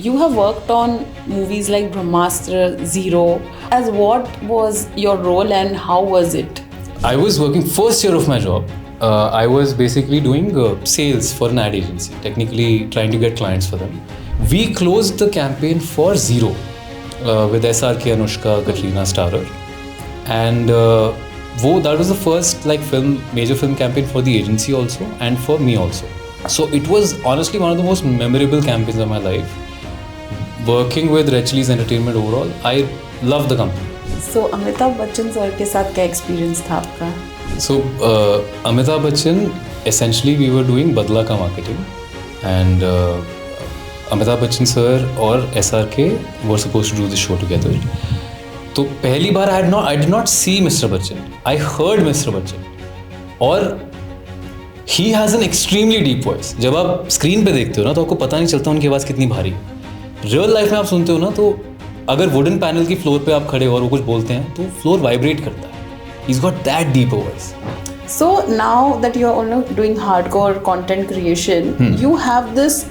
you have worked on movies like Brahmastra, Zero. As what was your role and how was it? I was working first year of my job. I was basically doing sales for an ad agency, technically trying to get clients for them. We closed the campaign for Zero with SRK, Anushka, Katrina Starrer, and that was the first major film campaign for the agency also and for me also. So it was honestly one of the most memorable campaigns of my life. Working with Red Chillies Entertainment overall, I love the company. So Amitabh Bachchan sir के साथ क्या experience था आपका? So Amitabh Bachchan, essentially we were doing Badla ka marketing, and Amitabh Bachchan sir और SRK were supposed to do this show together. तो पहली बार I did not see Mr. Bachchan. I heard Mr. Bachchan. और he has an extremely deep voice. जब आप screen पे देखते हो ना तो आपको पता नहीं चलता उनकी आवाज़ कितनी भारी है. रियल लाइफ में आप सुनते हो ना तो अगर वुडन पैनल की फ्लोर पे आप खड़े हो और वो कुछ बोलते हैं तो फ्लोर वाइब्रेट करता है. He's got that deep a voice. So now that you are only doing hardcore content creation, you have this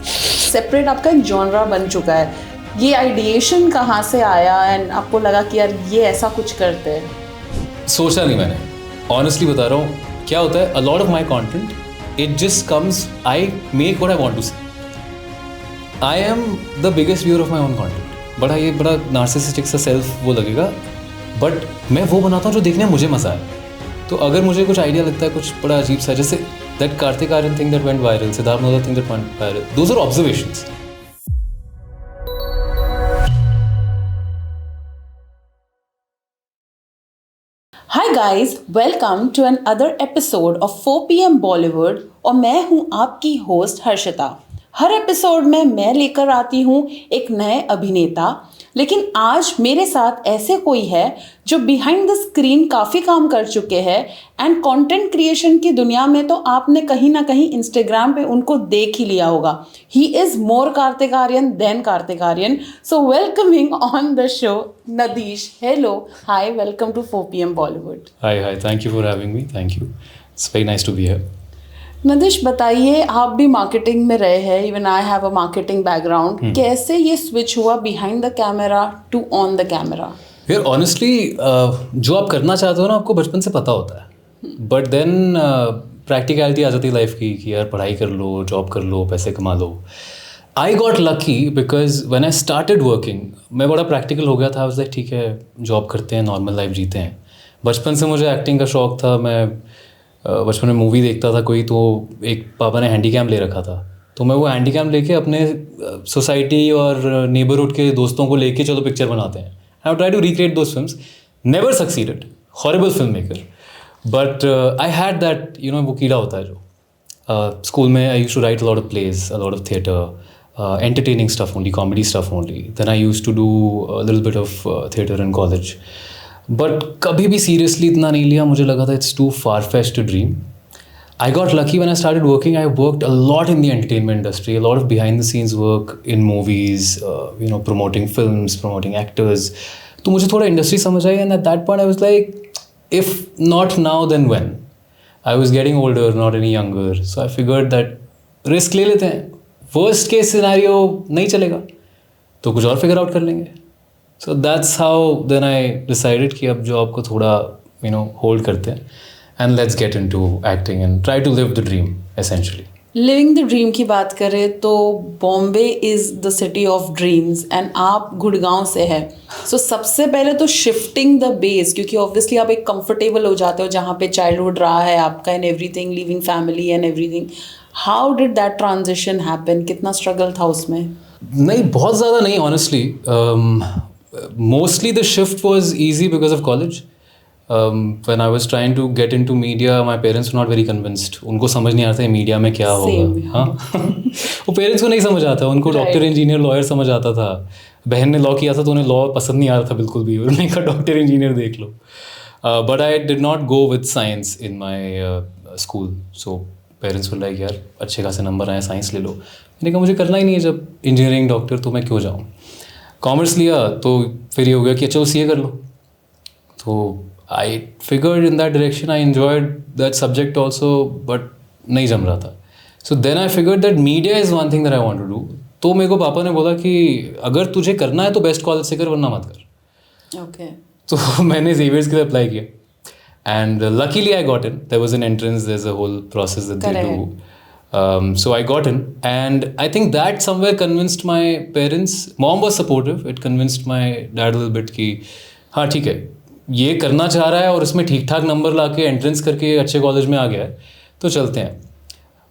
separate आपका एक genre बन चुका है. ये आइडिएशन कहाँ से आया एंड आपको लगा कि यार ये ऐसा कुछ करते हैं? सोचा नहीं मैंने, ऑनेस्टली बता रहा हूँ. क्या होता है, a lot of my content it just comes, I make what I want to say. I am the biggest viewer of my own content. बड़ा ये बड़ा नार्सिसिस्टिक सा सेल्फ वो लगेगा, बट मैं वो बनाता हूँ जो देखने में मुझे मज़ा आए. तो अगर मुझे कुछ आइडिया लगता है कुछ बड़ा अजीब सा, जैसे that Kartik Aaryan thing that went viral, Siddharth Malhotra thing that went viral, those are observations. Hi guys, welcome to another episode of 4 PM Bollywood और मैं हूँ आपकी होस्ट हर्षिता. हर एपिसोड में मैं लेकर आती हूँ एक नए अभिनेता, लेकिन आज मेरे साथ ऐसे कोई है जो बिहाइंड द स्क्रीन काफ़ी काम कर चुके हैं एंड कंटेंट क्रिएशन की दुनिया में तो आपने कहीं ना कहीं इंस्टाग्राम पे उनको देख ही लिया होगा. He is more Kartik Aaryan than Kartik Aaryan. So welcoming on the show Nadish. Hello, hi, welcome to 4 PM Bollywood. Hi, thank you for having me. Thank you, it's very nice to be here. Nadish, बताइए, आप भी मार्केटिंग में रहे हैं, even I have a marketing background. कैसे ये switch हुआ behind the camera to on the camera? यार ऑनेस्टली जो आप करना चाहते हो ना आपको बचपन से पता होता है, बट देन प्रैक्टिकलिटी आ जाती है लाइफ की कि यार पढ़ाई कर लो, जॉब कर लो, पैसे कमा लो. I got lucky because when I started working मैं बड़ा प्रैक्टिकल हो गया था. आई वाज लाइक ठीक है, जॉब करते हैं, नॉर्मल लाइफ जीते हैं. बचपन से मुझे एक्टिंग का शौक था. मैं बचपन में मूवी देखता था कोई, तो एक पापा ने हैंडी कैम ले रखा था, तो मैं वो हैंडी कैम लेके अपने सोसाइटी और नेबरहुड के दोस्तों को लेके चलो पिक्चर बनाते हैं. I try to recreate those films. Never succeeded, horrible film maker, but I had that वो कीड़ा होता है जो स्कूल में. I used to write a lot of plays, a lot of theatre, entertaining stuff only, comedy stuff only. Then I used to do a little bit of theatre in college. But कभी भी सीरियसली इतना नहीं लिया. मुझे लगा था it's too far fetched to dream. I got lucky when I started working. I worked a lot in the entertainment industry, a lot of behind the scenes work in movies, promoting films, promoting actors. तो मुझे थोड़ा industry समझ आई, and at that point I was like if not now then when. I was getting older, not any younger, so I figured that risk ले लेते हैं. Worst case scenario नहीं चलेगा तो कुछ और फिगर आउट कर लेंगे. So that's how then I decided कि अब जॉब को थोड़ा होल्ड करते हैं and let's get into acting and try to live the dream essentially. Living the dream की बात करें तो Bombay is the city of dreams and आप गुड़गांव से हैं. सो सबसे पहले तो शिफ्टिंग द बेस, क्योंकि ऑब्वियसली आप एक कंफर्टेबल हो जाते हो जहाँ पे चाइल्डहुड रहा है आपका and everything, living family and everything. How did that transition happen? कितना स्ट्रगल था उसमें? नहीं, बहुत ज़्यादा नहीं honestly. Mostly the shift was easy because of college. When I was trying to get into media, my parents were not very convinced. उनको समझ नहीं आता है मीडिया में क्या होगा. हाँ वो पेरेंट्स को नहीं समझ आता. उनको डॉक्टर, इंजीनियर, लॉयर समझ आता था. बहन ने लॉ किया था तो उन्हें लॉ पसंद नहीं आ रहा था बिल्कुल भी. उन्होंने कहा डॉक्टर इंजीनियर देख लो. But I did not go with science in my school. So parents बोल लाइक यार अच्छे खासे नंबर आए, साइंस ले लो. मैंने कहा मुझे करना ही नहीं है जब इंजीनियरिंग, डॉक्टर, तो मैं क्यों जाऊँ. कॉमर्स लिया तो फिर ये हो गया कि चलो सीए कर लो. तो I figured in that direction. I enjoyed that subject also, but नहीं जम रहा था. So then I figured that media is one thing that I want to do. तो मेरे को पापा ने बोला कि अगर तुझे करना है तो बेस्ट कॉलेज से कर, वरना मत कर। ओके। तो मैंने जेवियर्स के लिए अप्लाई किया and luckily I got in. There was an entrance, there is a whole process that they do. So I got in, and I think that somewhere convinced my parents. Mom was supportive. It convinced my dad a little bit कि हाँ ठीक है, ये करना चाह रहा है और इसमें ठीक ठाक नंबर ला के एंट्रेंस करके अच्छे कॉलेज में आ गया है, तो चलते हैं।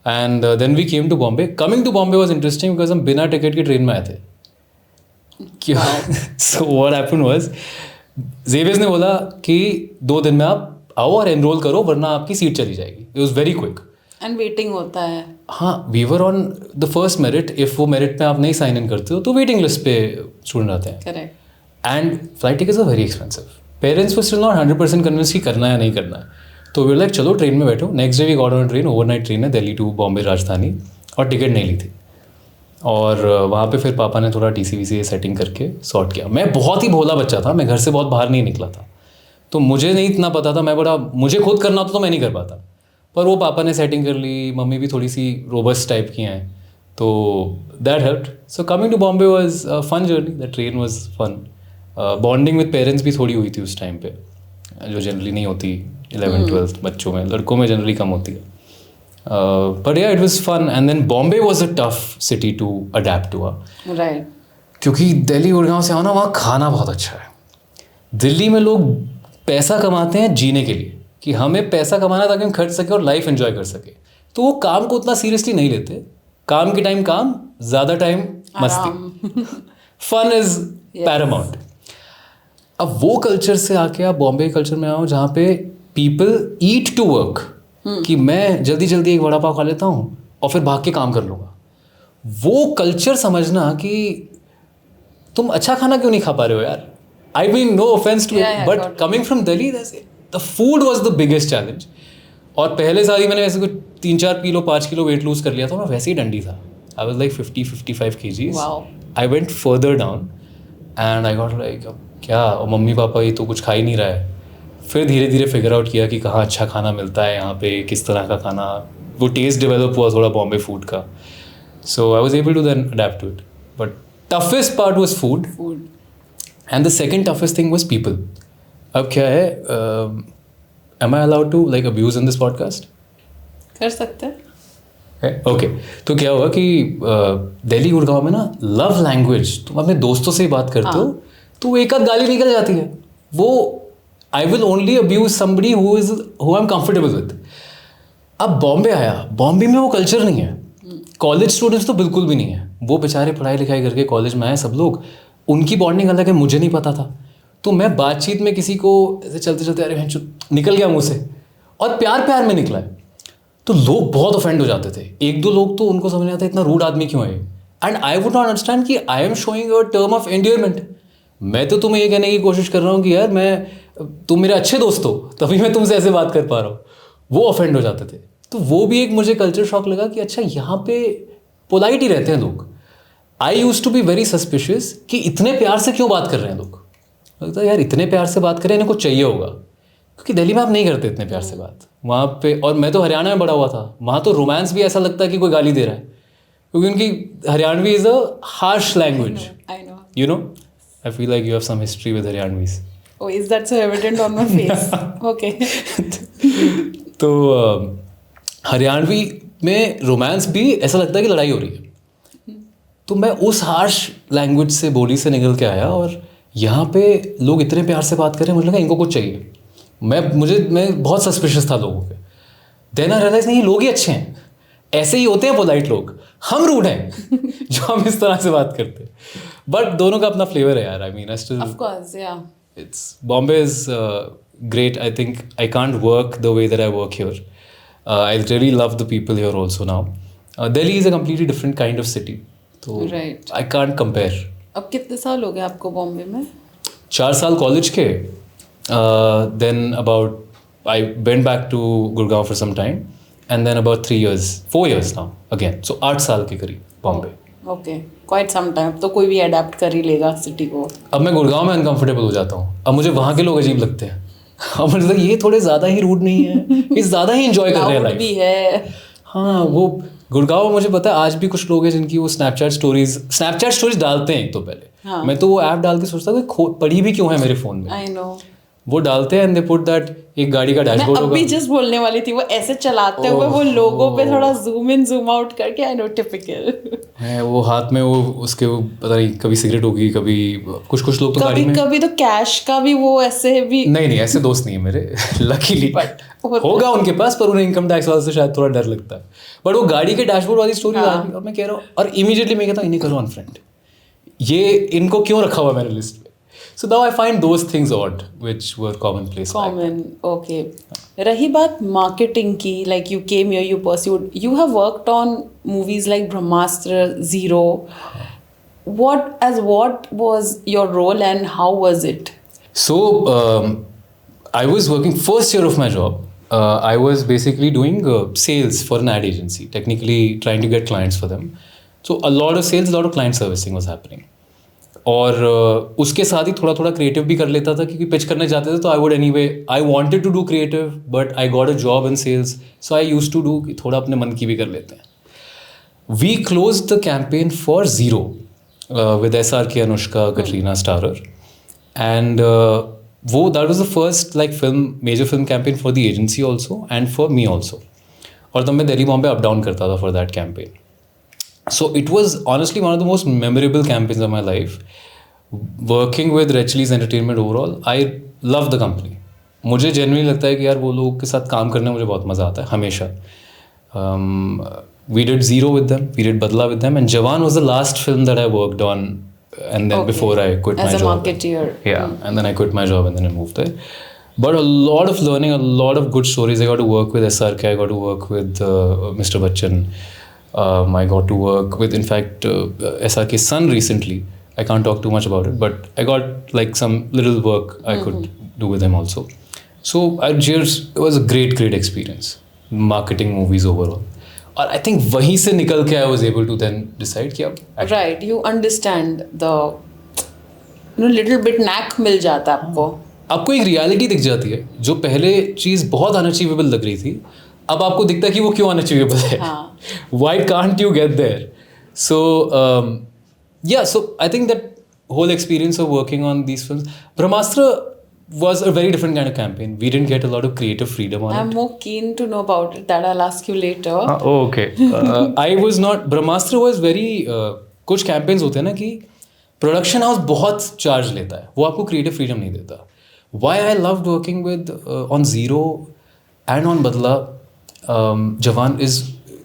And then we came to Bombay. Coming to Bombay was interesting because हम बिना टिकट के ट्रेन में आए थे। क्यों? So what happened was, Xavier's ने बोला कि 2 दिन में आप आओ और एनरोल करो, वरना आपकी सीट चली जाएगी। It was very quick. And waiting होता है। हाँ, we were on the first merit. If वो मेरिट में आप नहीं साइन इन करते हो तो वेटिंग लिस्ट पे स्टूडेंट आते हैं। Correct. And flight tickets are very expensive. Parents were still not 100% convince कि करना है या नहीं करना है। तो वी लाइक चलो ट्रेन में बैठो। Next day we got on train, overnight train है दिल्ली टू बॉम्बे राजधानी, और टिकट नहीं ली थी। और वहाँ पे फिर पापा ने थोड़ा TC सेटिंग करके सॉर्ट किया। मैं बहुत ही भोला बच्चा था, मैं घर से बहुत बाहर नहीं निकला था, तो मुझे नहीं इतना पता था। मुझे खुद करना होता तो मैं नहीं कर पाता, पर वो पापा ने सेटिंग कर ली। मम्मी भी थोड़ी सी रोबस्ट टाइप की हैं, तो that helped. So coming to Bombay was a fun journey. The train was fun. Bonding with parents भी थोड़ी हुई थी उस टाइम पे, जो जनरली नहीं होती 11th-12th बच्चों में, लड़कों में जनरली कम होती है। But yeah it was fun. And then Bombay was a tough city to adapt to. Right. क्योंकि दिल्ली गुड़गांव से आना, वहाँ खाना बहुत अच्छा है। दिल्ली में लोग पैसा कमाते हैं जीने के लिए, कि हमें पैसा कमाना ताकि हम खर्च सके और लाइफ एंजॉय कर सके, तो वो काम को उतना सीरियसली नहीं लेते। काम के टाइम काम, ज़्यादा टाइम मस्ती। Fun is paramount. अब वो कल्चर से आके आप बॉम्बे कल्चर में आओ जहाँ पे पीपल ईट टू वर्क, कि मैं जल्दी जल्दी एक वड़ा पाव खा लेता हूँ और फिर भाग के काम कर लूँगा। वो कल्चर समझना कि तुम अच्छा खाना क्यों नहीं खा पा रहे हो यार। I mean no offence to it, but coming from Delhi the food was the biggest challenge. और पहले साल ही मैंने वैसे कुछ 3-4 किलो 5 किलो वेट लूज कर लिया था, मैं वैसे ही डंडी था। I was like 50-55 kgs। I went further down and I got like अब क्या, और मम्मी पापा ये तो कुछ खा ही नहीं रहा है। फिर धीरे धीरे फिगर आउट किया कि कहाँ अच्छा खाना मिलता है यहाँ पे, किस तरह का खाना, वो टेस्ट डेवलप हुआ थोड़ा बॉम्बे फूड का। So I was able to then adapt to it. But toughest part was food, and the second toughest thing was people. अब क्या है, am I allowed to like abuse in this podcast? कर सकते हैं। Okay. तो क्या हुआ कि दिल्ली गुड़गांव में ना लव लैंग्वेज, तुम अपने दोस्तों से ही बात करते हो तो एक आध गाली निकल जाती है। वो I will only abuse somebody who I am comfortable with. अब बॉम्बे आया, बॉम्बे में वो कल्चर नहीं है। कॉलेज स्टूडेंट्स तो बिल्कुल भी नहीं है। वो बेचारे पढ़ाई लिखाई करके कॉलेज में आए सब लोग, उनकी बॉन्डिंग अलग है, मुझे नहीं पता था। तो मैं बातचीत में किसी को ऐसे चलते चलते अरे निकल गया मुँह से, और प्यार प्यार में निकला है, तो लोग बहुत ऑफेंड हो जाते थे। 1-2 लोग तो उनको समझ नहीं आता इतना रूड आदमी क्यों है। And I would not understand कि I am showing a term of endearment. मैं तो तुम्हें ये कहने की कोशिश कर रहा हूँ कि यार तुम मेरे अच्छे दोस्त हो, तभी मैं तुमसे ऐसे बात कर पा रहा हूँ। वो ऑफेंड हो जाते थे। तो वो भी एक मुझे कल्चर शॉक लगा कि अच्छा यहाँ पे पोलाइट ही रहते हैं लोग। I use to be very suspicious कि इतने प्यार से क्यों बात कर रहे हैं लोग। लगता है यार इतने प्यार से बात करें, इन्हें कुछ चाहिए होगा, क्योंकि दिल्ली में आप नहीं करते इतने प्यार से बात वहाँ पे। और मैं तो हरियाणा में बड़ा हुआ था, वहाँ तो रोमांस भी ऐसा लगता है कि कोई गाली दे रहा है, क्योंकि उनकी Haryanvi is a harsh language. You know, I feel like you have some history with Haryanvis. Oh, is that so evident on my face? Okay. तो हरियाणवी में रोमांस भी ऐसा लगता है कि लड़ाई हो रही है। तो मैं उस हार्श लैंग्वेज से, बोली से निकल के आया, और यहाँ पे लोग इतने प्यार से बात कर रहे हैं, मुझे लगा इनको कुछ चाहिए। मैं बहुत सस्पिशियस था लोगों के। देन आई रियलाइज नहीं, लोग ही अच्छे हैं, ऐसे ही होते हैं पोलाइट लोग, हम रूड हैं जो हम इस तरह से बात करते हैं। बट दोनों का अपना फ्लेवर है यार। I mean I still, Of course, yeah. it's Bombay is great. I think I can't work the way that I work here. I really love the people here also now. Delhi is a completely different kind of city, so Right. I can't compare. अब कितने साल हो गए आपको बॉम्बे में? 4 साल college के, then about I went back to Gurgaon for some time, and then about 4 years now again. So 8 साल के करीब Bombay. Okay, quite some time. तो कोई भी अडेप्ट कर ही लेगा सिटी को। अब मैं गुड़गांव में अनकंफर्टेबल हो जाता हूँ। अब मुझे वहाँ के लोग अजीब लगते हैं। अब मुझे लगता है ये थोड़े ज़्यादा ही रूड नहीं है, ये ज़्यादा ही इंजॉय कर रहे हैं लाइफ भी है। हाँ, वो गुड़गांव मुझे पता है आज भी कुछ लोग हैं जिनकी वो स्नैपचैट स्टोरीज डालते हैं। एक तो पहले मैं तो वो ऐप डाल के सोचता हूँ पड़ी भी क्यों है मेरे फोन में। आई नो, वो डालते हैं एंड दे पुट दैट एक गाड़ी का डैशबोर्ड होगा। मैं अभी जस्ट बोलने वाली थी, वो ऐसे चलाते हुए वो लोगों पे थोड़ा जूम इन जूम आउट करके, आई नो टिपिकल है वो हाथ में वो उसके वो पता नहीं कभी सिगरेट होगी कभी कुछ लोग तो गाड़ी में कभी तो कैश का भी वो ऐसे भी नहीं ऐसे दोस्त नहीं है मेरे लकीली होगा उनके पास, पर उन्हें इनकम टैक्स वाले से शायद थोड़ा डर लगता है। बट वो गाड़ी के डैशबोर्ड वाली स्टोरी और मैं कह रहा हूँ और इमीडिएटली मैं कहता हूँ इन्हें करो अनफ्रेंड, ये इनको क्यों रखा हुआ मैंने लिस्ट में। So now I find those things odd, which were commonplace. Common, okay. रही बात marketing की, like you came here, you have worked on movies like Brahmastra, Zero. What was your role and how was it? So I was working first year of my job. I was basically doing sales for an ad agency, technically trying to get clients for them. So a lot of sales, a lot of client servicing was happening. और उसके साथ ही थोड़ा थोड़ा creative भी कर लेता था क्योंकि पिच करने जाते थे तो I wanted to do creative but I got a job in sales, so I used to do थोड़ा अपने मन की भी कर लेते हैं। We close the campaign for Zero with SRK, Anushka, Katrina starrer and वो that was the first like major film campaign for the agency also and for me also. और तब मैं दिल्ली बॉम्बे अप डाउन करता था for that campaign. So it was honestly one of the most memorable campaigns of my life. Working with Red Chillies Entertainment overall, I love the company. मुझे genuinely लगता है कि यार वो लोगों के साथ काम करने में मुझे बहुत मज़ा आता है हमेशा। We did Zero with them, we did Badla with them, and Jawan was the last film that I worked on, and then before I quit my job. As a marketeer. Yeah, and then I quit my job and then I moved there. But a lot of learning, a lot of good stories. I got to work with SRK, I got to work with Mr. Bachchan. I got to work with, in fact, SRK's son recently. I can't talk too much about it, but I got like some little work I could do with him also. So it was a great experience. Marketing movies overall. और I think वहीं से निकल के I was able to then decide कि अब right, you understand the little bit knack मिल जाता है आपको एक रियलिटी दिख जाती है जो पहले चीज़ बहुत अनअचीवेबल लग रही थी, अब आपको दिखता है कि वो क्यों अनअचीवेबल है। Why can't you get there? So so I think that whole experience of working on these films, Brahmastra was a very different kind of campaign. We didn't get a lot of creative freedom on it. I'm more keen to know about it. That I'll ask you later. Okay. I was not. Brahmastra was very. कुछ campaigns होते हैं ना कि production house बहुत charge लेता है, वो आपको creative freedom नहीं देता. Why I loved working with on Zero and on Badla, Jawan is,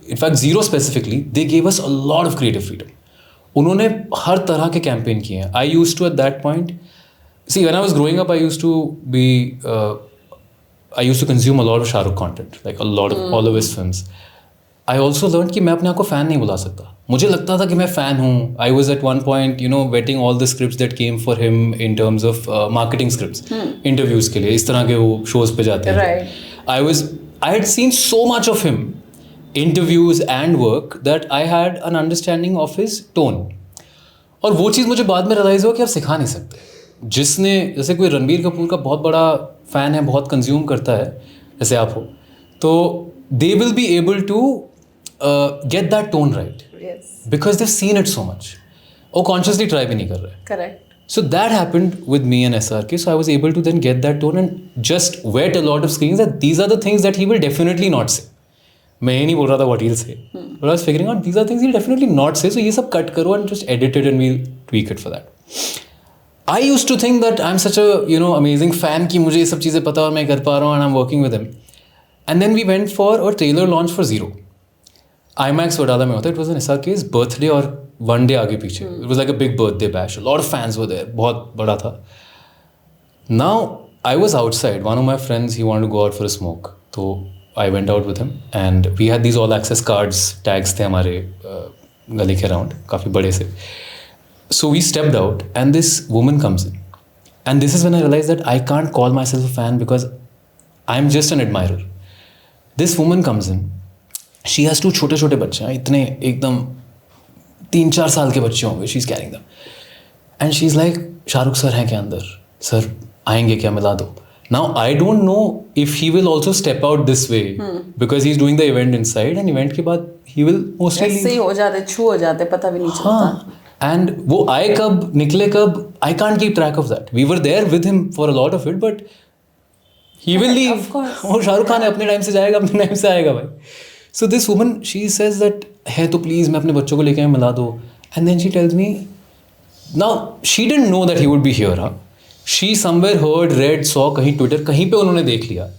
in fact Zero specifically, they gave us a lot of creative freedom. उन्होंने हर तरह के कैंपेन किए हैं. I used to at that point, see when I was growing up I used to consume a lot of Shah Rukh content, like a lot of all of his films. I also learned कि मैं अपने आप को fan नहीं बुला सकता. मुझे लगता था कि मैं फ़ैन हूँ. I was at one point vetting all the scripts that came for him in terms of marketing scripts, interviews के लिए, इस तरह के वो shows पे जाते हैं. Right. I had seen so much of him, interviews and work, that I had an understanding of his tone. और वो चीज़ मुझे बाद में रियलाइज़ हुआ कि आप सिखा नहीं सकते. जैसे कोई रणबीर कपूर का बहुत बड़ा फ़ैन है, बहुत कंज्यूम करता है, जैसे आप हो, तो they will be able to get that tone right. Yes. Because they've seen it so much. वो consciously try भी नहीं कर रहे. Correct. So that happened with me and SRK. So I was able to then get that tone and just wet a lot of screens that these are the things that he will definitely not say. मैं ये नहीं बोल रहा था what he'll say. But I was figuring out these are things he'll definitely not say. So ये सब cut करो and just edit it and we'll tweak it for that. I used to think that I'm such a amazing fan कि मुझे ये सब चीज़ें पता और मैं कर पा रहा हूँ and I'm working with him. And then we went for a trailer launch for Zero. IMAX Wadala में होता है. It was an SRK's birthday और one day आगे पीछे. It was like a big birthday bash. A lot of fans were there. बहुत बड़ा था. Now I was outside. One of my friends, he wanted to go out for a smoke. So I went out with him and we had these all access cards, tags थे हमारे गली के around, काफ़ी बड़े से. So we stepped out and this woman comes in. And this is when I realized that I can't call myself a fan because I'm just an admirer. This woman comes in. She has two छोटे बच्चे हैं, इतने एकदम 3-4 साल के बच्चे होंगे. She is carrying them and she is like Shahrukh sir हैं क्या अंदर, सर आएंगे क्या, मिला दो. Now I don't know if he will also step out this way because he is doing the event inside and event के बाद he will mostly ऐसे ही हो जाते, छू हो जाते, पता भी नहीं चलता. हाँ. एंड वो आए कब निकले कब, I can't keep track of that. We were there with him for a lot of it, but he will leave. Of course. और शाहरुख खान है, अपने टाइम से जाएगा, अपने टाइम से आएगा भाई. So this woman she says that है तो प्लीज मैं अपने बच्चों को लेके मिला दो. And then she tells me, now she didn't know that he would be here. हाँ, she somewhere heard, read, saw कहीं ट्विटर कहीं पे उन्होंने देख लिया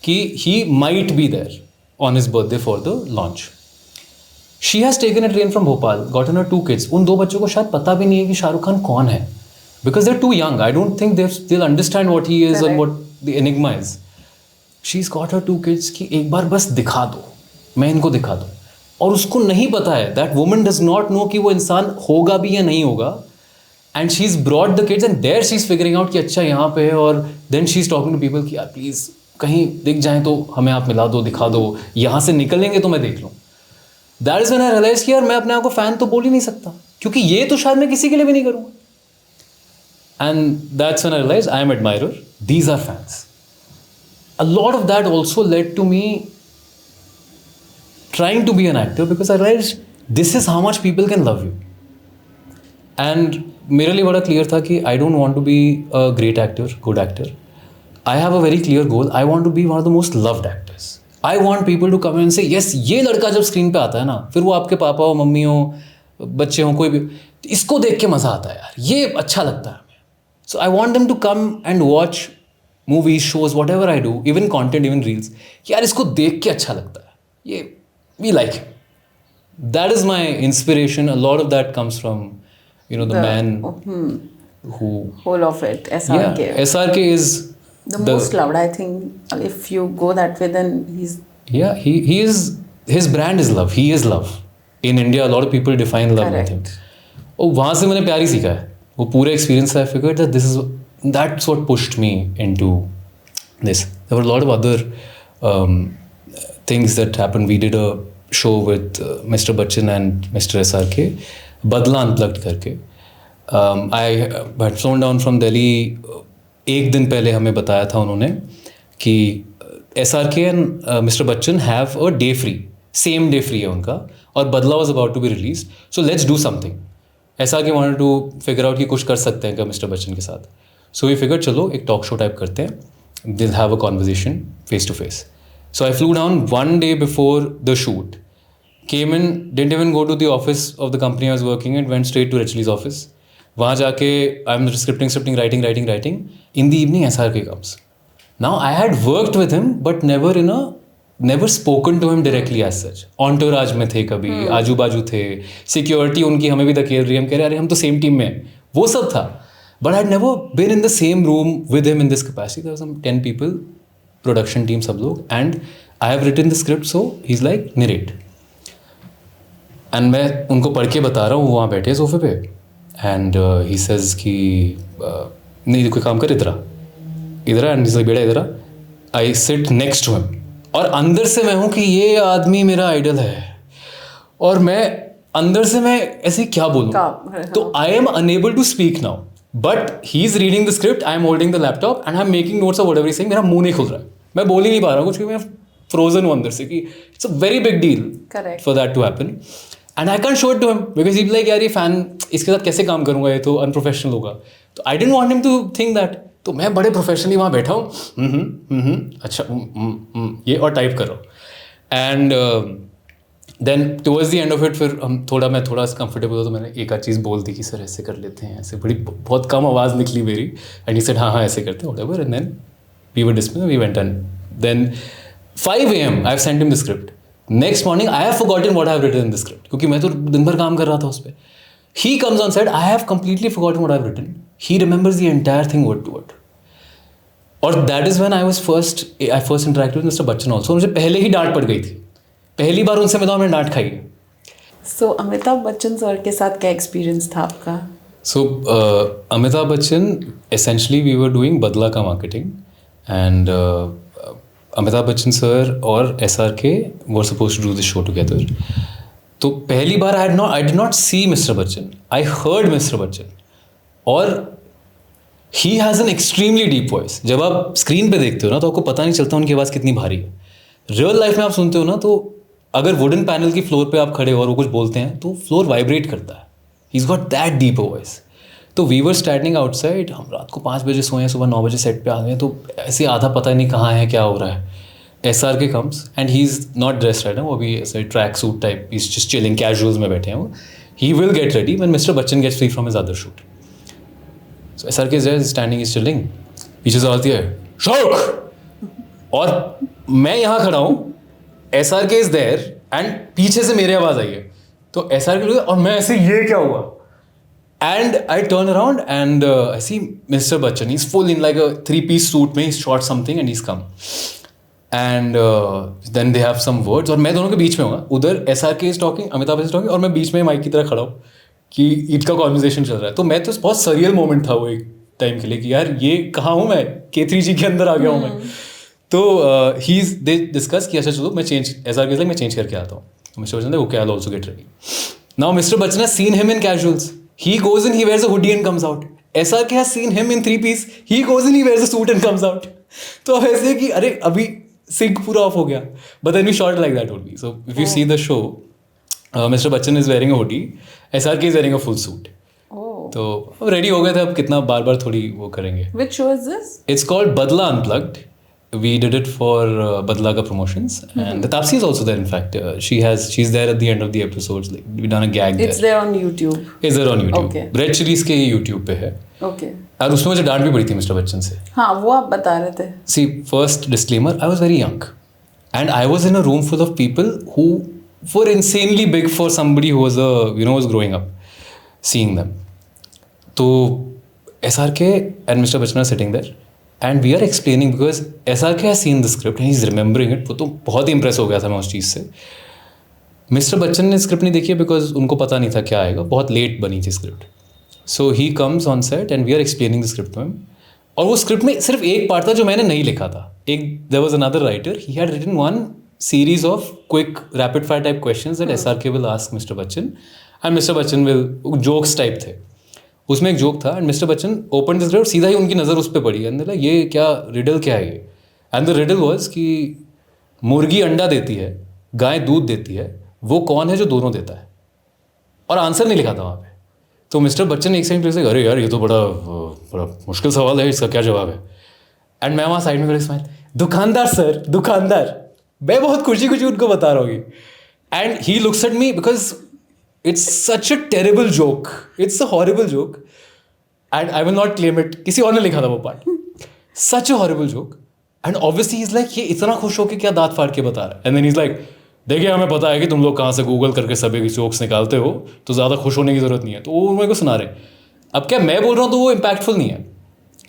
कि he might be there on his birthday for the launch. She has taken a train from Bhopal, gotten her 2 kids. उन 2 बच्चों को शायद पता भी नहीं है कि शाहरुख खान कौन है, because they're too young. I don't think they'll understand what he is. Correct. And what the enigma is. She's got her 2 kids कि एक बार बस दिखा दो, मैं इनको दिखा दूँ. और उसको नहीं पता है, that woman does not know कि वो इंसान होगा भी या नहीं होगा. And she's brought the kids and there she's figuring out कि अच्छा यहाँ पे है. और then she's talking to people कि यार प्लीज़ कहीं दिख जाए तो हमें आप मिला दो, दिखा दो, यहाँ से निकलेंगे तो मैं देख लूँ. That is when I realize कि यार मैं अपने आप को फ़ैन तो बोल ही नहीं सकता, क्योंकि ये तो शायद मैं किसी के लिए भी नहीं करूँगा. And that's when I realize I am admirer, these are fans. A lot of that also led to me trying to be an actor, because I realize this is how much people can love you. And मेरे लिए बड़ा clear था कि I don't want to be a great actor, good actor. I have a very clear goal. I want to be one of the most loved actors. I want people to come and say yes, ये लड़का जब screen पे आता है ना, फिर वो आपके पापा हो, मम्मी हो, बच्चे हों, कोई भी, इसको देख के मज़ा आता है यार, ये अच्छा लगता है हमें. So I want them to come and watch movies, shows, whatever I do, even content, even reels, यार इसको देख के अच्छा लगता है, ये we like him. That is my inspiration. A lot of that comes from the man who whole of it. SRK. Yeah, SRK is the most loved, I think. If you go that way, then he's he is, his brand is love. He is love. In India, a lot of people define love with him. और वहाँ से मैंने प्यार ही सीखा है. वो पूरे experience से I figured that that's what pushed me into this. There were a lot of other things that happened. We did a show with Mr. Bachchan and Mr. SRK, Badla Unplugged करके. I had flown down from Delhi. एक दिन पहले हमें बताया था उन्होंने कि SRK and mister Bachchan have a day free, same day free है उनका, और Badla was about to be release, so let's do something. SRK wanted to figure out कि कुछ कर सकते हैं क्या मिस्टर बच्चन के साथ. सो वी फिगर चलो एक टॉक शो टाइप करते हैं, will have a conversation face to face. So I flew down one day before the shoot, came in, didn't even go to the office of the company I was working at, went straight to Richlee's office. वहाँ जाके I am scripting, writing. In the evening, SRK comes. Now, I had worked with him, but never spoken to him directly as such. Entourage में थे कभी, आजू बाजू थे, security उनकी हमें भी धकेल रही है, हम कह रहे अरे हम तो सेम टीम में हैं, वो सब था. But I had never been in the same room with him in this capacity. There were some 10 people, production team सब लोग, and I have written the script, so he's like narrate. And मैं उनको पढ़ के बता रहा हूँ, वहाँ बैठे सोफे पे, and he says कि नहीं कोई काम कर, इधर एंड इज बेटा इधर. I sit next to him, और अंदर से मैं हूँ कि ये आदमी मेरा आइडल है, और मैं अंदर से मैं ऐसे क्या बोलूँ, तो I am unable to speak now, but he is reading the script, I am holding the laptop and I am making notes of whatever he saying. मेरा मुंह नहीं खुल रहा है, मैं बोल ही नहीं पा रहा हूँ कुछ, क्योंकि मैं फ्रोजन हूँ अंदर से कि it's a very big deal for that to happen. And I can show it to him because he like यार ये फैन, इसके साथ कैसे काम करूँगा, ये तो अनप्रोफेशनल होगा. तो I didn't want him to think that. तो मैं बड़े प्रोफेशनली वहाँ बैठा हूँ, अच्छा ये और टाइप कर रहा हूँ. And then towards the end of it फिर मैं थोड़ा कंफर्टेबल हो, तो मैंने एक आध चीज़ बोल दी कि सर ऐसे कर लेते हैं, ऐसे बहुत कम आवाज़ निकली मेरी. एंड ही सेड हाँ ऐसे करते हैं whatever. And then we were dismissed, we went. And then 5 AM I have sent him the script. Next morning I have forgotten what I have written in the script, क्योंकि मैं तो दिन भर काम कर रहा था उस पर. He comes on set, I have completely forgotten what I've written. He remembers the entire thing word to word. और that is when I first interacted with Mr. Bachchan also. मुझे पहले ही डांट पड़ गई थी, पहली बार उनसे मैंने डांट खाई है. So अमिताभ बच्चन सर के साथ क्या एक्सपीरियंस था आपका? So Amitabh Bachchan, essentially we were doing बदला का marketing, and Amitabh Bachchan sir और SRK were supposed to do this show together. तो पहली बार I did not see mister Bachchan, I heard mister Bachchan, और he has an extremely deep voice. जब आप स्क्रीन पे देखते हो ना तो आपको पता नहीं चलता उनकी आवाज़ कितनी भारी है. रियल लाइफ में आप सुनते हो ना तो अगर वुडन पैनल की फ्लोर पे आप खड़े हो और वो कुछ बोलते हैं तो फ्लोर वाइब्रेट करता है. He is got that deep a voice. तो वी वर स्टैंडिंग आउटसाइड, हम रात को 5 बजे सोए हैं, सुबह 9 बजे सेट पे आ गए, तो ऐसे आधा पता नहीं कहाँ है, क्या हो रहा है. SRK comes and he's not dressed right now, वो भी ऐसे track suit type, he's just chilling, casuals में बैठे हैं वो. He will get ready when Mr. Bachchan gets free from his other shoot. So SRK is there, he's standing, he's chilling. पीछे से आती है शौक, और मैं यहाँ खड़ा हूँ, SRK is there and पीछे से मेरी आवाज़ आई है, तो SRK और मैं ऐसे, ये क्या हुआ? And I turn around and I see Mr. Bachchan. He's full in like a 3-piece suit में, he's shot something and he's come. And then they have some words. और मैं दोनों के बीच में हूँ. उधर SRK is talking, Amitabh is talking, और मैं बीच में माइक की तरह खड़ा हूँ कि ईद का कॉन्वर्सेशन चल रहा है. तो मैं तो बहुत सरियल मोमेंट था वो एक टाइम के लिए कि यार ये कहाँ हूँ मैं, K3G के अंदर आ गया हूँ मैं. तो दे डिस्कस कि अच्छा चलो मैं चेंज, SRK मैं चेंज करके आता हूँ. Mister Bachchan okay, I will also get ready. Now mister Bachchan has seen him in casuals. He goes in, he wears a hoodie and comes out. SRK has seen him in 3-piece. He goes in, he wears a suit and comes out. तो अब ऐसे कि अरे अभी sync पूरा of हो गया. But then we shot like that only. So if you see the show, Mr. Bachchan is wearing a hoodie, SRK is wearing a full suit. तो अब रेडी हो गए थे, अब कितना बार बार थोड़ी वो करेंगे. Which show is this? It's called Badla Unplugged. We did it for Badla ka promotions, and the Tapsi is also there. In fact, she's there at the end of the episodes. Like, we done a gag there. It's there on YouTube. It's there on YouTube. Okay. Red Chillies के YouTube पे है. Okay. और उसमें मुझे डांट भी पड़ी थी मिस्टर बच्चन से. हाँ, वो आप बता रहे थे. See, first disclaimer, I was very young, and I was in a room full of people who were insanely big for somebody who was was growing up, seeing them. तो SRK and Mr. Bachchan are sitting there. And we are explaining because SRK has seen the script and he's remembering it. वो तो बहुत ही impress हो गया था मैं उस चीज़ से. मिस्टर बच्चन ने स्क्रिप्ट नहीं देखी है बिकॉज उनको पता नहीं था क्या आएगा, बहुत लेट बनी थी script. So he comes on set and we are explaining the script में. और वो स्क्रिप्ट में सिर्फ एक पार्ट था जो मैंने नहीं लिखा था. एक there was another writer, he had written one series of quick rapid fire type questions that SRK will ask mister Bachchan and mister Bachchan will, jokes type थे. उसमें एक जोक था and mister Bachchan open this और सीधा ही उनकी नज़र उस पर पड़ी एंड ये क्या रिडल क्या है ये. एंड द रिडल वाज कि मुर्गी अंडा देती है, गाय दूध देती है, वो कौन है जो दोनों देता है. और आंसर नहीं लिखा था वहाँ पे. तो मिस्टर बच्चन एक सेकंड से अरे यार ये तो बड़ा मुश्किल सवाल है, इसका क्या जवाब है. एंड मैं वहाँ साइड में खड़े स्माइल, दुकानदार सर, दुकानदार. मैं बहुत खुशी खुशी उनको बता रहा हूँ. And he looks at me because it's such a terrible joke, it's a horrible joke and I will not claim it, किसी और ने लिखा था वो part. such a horrible joke and obviously he's like ये इतना खुश होकर क्या दांत फाड़ के बता रहा है. and then he's like देखिए हमें पता है कि तुम लोग कहाँ से गूगल करके सभी जोक्स निकालते हो, तो ज़्यादा खुश होने की ज़रूरत नहीं है. तो वो मेरे को सुना रहे. अब क्या मैं बोल रहा हूँ तो वो इम्पैक्टफुल नहीं है,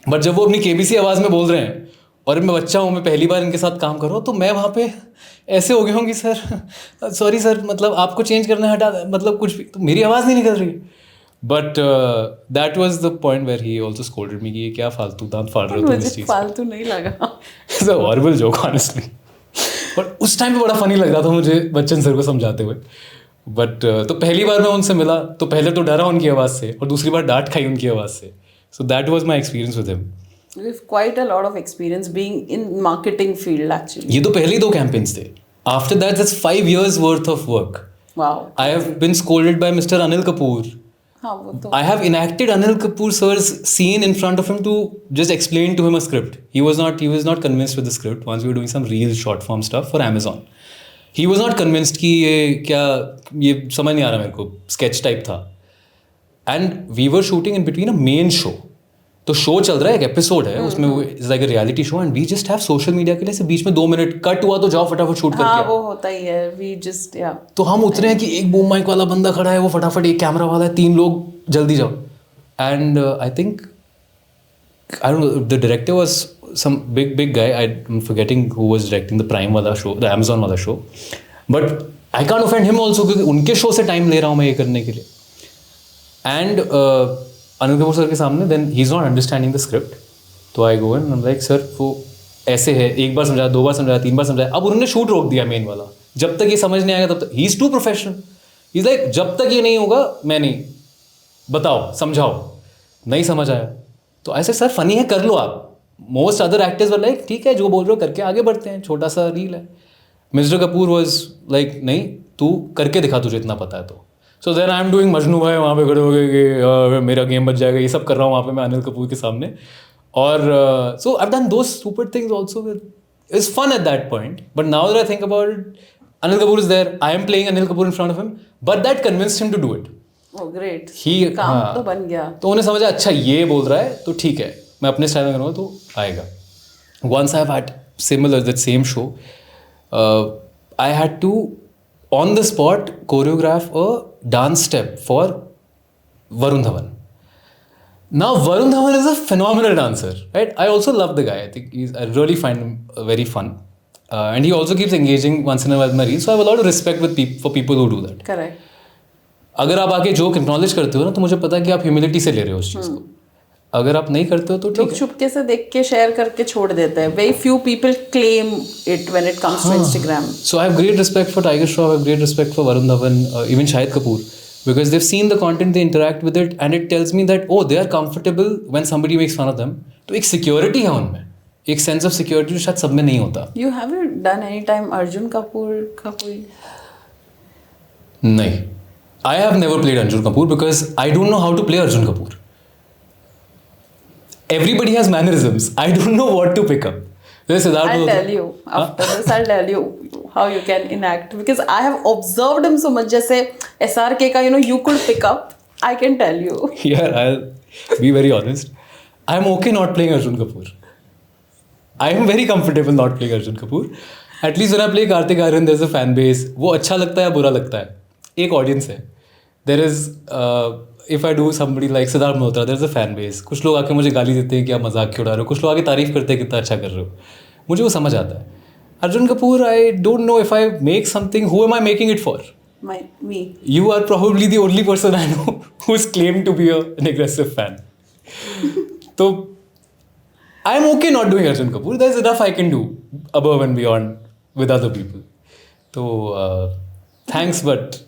बट जब वो अपनी KBC आवाज़ में बोल रहे हैं और मैं बच्चा हूँ, मैं पहली बार इनके साथ काम कर रहा हूँ, तो मैं वहाँ पे ऐसे हो गया हूँ कि सर सॉरी सर, मतलब आपको चेंज करना है, हटा, मतलब कुछ भी, तो मेरी आवाज़ नहीं निकल रही. But that was the point where he also scolded me कि ये क्या फालतू दांत फाड़ रहे हो तुम इस चीज़. फालतू नहीं लगा. It's a horrible joke honestly. But उस टाइम पे बड़ा फनी लग रहा था मुझे बच्चन सर को समझाते हुए. बट तो पहली बार मैं उनसे मिला तो पहले तो डरा उनकी आवाज़ से और दूसरी बार डांट खाई उनकी आवाज़ से. So that was my experience with him. You have quite a lot of experience being in marketing field actually. ये तो पहले ही 2 campaigns थे. After that, that's 5 years worth of work. Wow. I have been scolded by Mr. Anil Kapoor. हाँ वो तो. I have enacted Anil Kapoor sir's scene in front of him to just explain to him a script. He was not convinced with the script. Once we were doing some real short form stuff for Amazon. He was not convinced कि ये समझ नहीं आ रहा मेरे को, sketch type था. And we were shooting in between a main show. तो show चल रहा है, एक एपिसोड है उसमें, it's like a reality show and we just have social media के लिए से बीच में 2 मिनट कट हुआ तो जाओ फटाफट शूट करके. हाँ वो होता ही है. वी जस्ट या तो हम उतरे हैं कि एक बूम माइक वाला बंदा खड़ा है, वो फटाफट, एक कैमरा वाला है, 3 लोग जल्दी जाओ. And I think I don't know, the director was some big guy, I am forgetting who was directing the prime वाला शो, द Amazon वाला show. But I can't offend him also क्योंकि उनके show से time ले रहा हूँ मैं ये करने के लिए. एंड अनिल कपूर सर के सामने, then he is not understanding the script. तो I go and like sir वो ऐसे है, एक बार समझाया, 2 बार समझाया, 3 बार समझाया. अब उन्होंने शूट रोक दिया मेन वाला. जब तक ये समझ नहीं आएगा तब तक, he is too professional. He is like जब तक ये नहीं होगा मैं नहीं, बताओ समझाओ. नहीं समझ आया तो ऐसे सर फनी है, कर लो आप. Most other actors were like ठीक है जो बोल रहे हो करके आगे बढ़ते हैं, छोटा सा रील है. मिस्टर कपूर वॉज लाइक नहीं तू करके दिखा तुझे इतना पता है तो. So then I am doing Majnu भाई वहाँ पे खड़े हो गए कि मेरा गेम बच जाएगा, ये सब कर रहा हूँ वहाँ पे मैं अनिल कपूर के सामने. और so I have done those stupid things also. It's fun at that point, but now that I think about it, Anil Kapoor is there. I am playing Anil Kapoor in front of him, but that convinced him to do it. Oh great. काम तो बन गया. तो उन्हें समझा अच्छा ये बोल रहा है तो ठीक है मैं अपने स्टाइल में करूँगा तो आएगा. Once I've had similar that same show, I had to on the spot choreograph a dance step for Varun Dhawan. Now Varun Dhawan is a phenomenal dancer, right? I also love the guy. I really find him very fun, and he also keeps engaging once in a while with my reels. So I have a lot of respect for people who do that. Correct. अगर आप आके joke acknowledge करते हो ना तो मुझे पता है कि आप ह्यूमिलिटी से ले रहे हो उस चीज़ को. अगर आप नहीं करते हो तो ठीक है. चुपके से देख के शेयर करके छोड़ देते हैं. Very few people claim it when it comes to Instagram. So I have great respect for Tiger Shroff. I have great respect for Varun Dhawan, even Shahid Kapoor. Because they've seen the content, they interact with it, and it tells me that, oh, they are comfortable when somebody makes fun of them. तो एक security है उनमें, एक sense of security जो शायद सब में नहीं होता. You haven't done any time Arjun Kapoor का कोई? नहीं. I have never played Arjun Kapoor because I don't know how to play Arjun Kapoor. Everybody has mannerisms. I don't know what to pick up. I'll tell you after this. I'll tell you how you can enact because I have observed him so much. जैसे SRK का you could pick up. I can tell you. Yeah, I'll be very honest. I'm okay not playing Arjun Kapoor. I am very comfortable not playing Arjun Kapoor. At least when I play Kartik Aaryan, there's a fan base. वो अच्छा लगता है या बुरा लगता है, एक audience है. There is if I do somebody like Siddharth Malhotra, there's a fan base. कुछ लोग आके मुझे गाली देते हैं कि आप मजाक क्यों उड़ा रहे हो, कुछ लोग आके तारीफ करते हैं कितना अच्छा कर रहे हो. मुझे वो समझ आता है. Arjun Kapoor, I don't know if I make something, who am I making it for? Me. You are probably the only person I know who's claimed to be an aggressive fan. So I'm okay not doing Arjun Kapoor. There's enough I can do above and beyond with other people. So thanks, but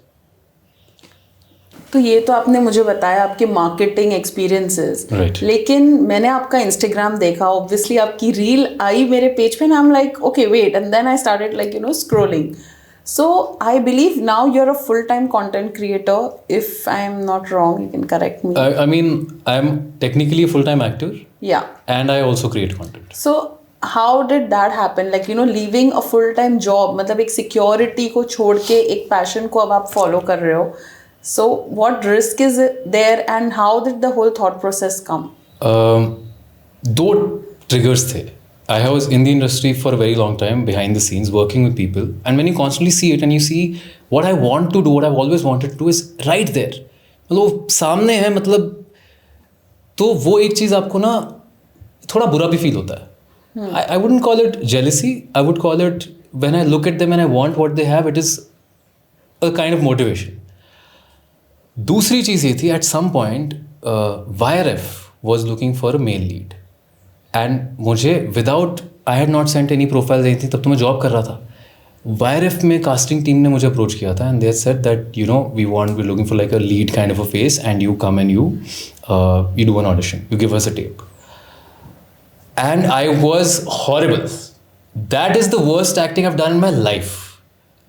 तो ये तो आपने मुझे बताया आपके marketing experiences. Right. लेकिन मैंने आपका इंस्टाग्राम देखा, ऑब्वियसली आपकी रील आई मेरे पेज पे, I am like okay wait, and then I started like scrolling. So I believe now you are a full time content creator. If I am not wrong you can correct me. I mean I am technically a full-time actor. Yeah. And I also create content. So how did that happen? Like leaving a full time job, मतलब एक security को छोड़ के एक passion को अब आप follow कर रहे हो. So what risk is there and how did the whole thought process come? दो triggers थे. I was in the industry for a very long time, behind the scenes, working with people. And when you constantly see it and you see what I want to do, what I've always wanted to do is right there. मतलब सामने है, मतलब तो वो एक चीज़ आपको ना थोड़ा बुरा भी फील होता है. I wouldn't call it jealousy. I would call it when I look at them and I want what they have, it is a kind of motivation. दूसरी चीज़ ये थी, at some point YRF was looking for a male lead and मुझे without I had not sent any profile नहीं थी, तब तो मैं जॉब कर रहा था. YRF में कास्टिंग टीम ने मुझे अप्रोच किया था and they said that we want we looking for like a lead kind of a face and you come and you do an audition, you give us a tape. And I was horrible. That is the worst acting I have done in my life.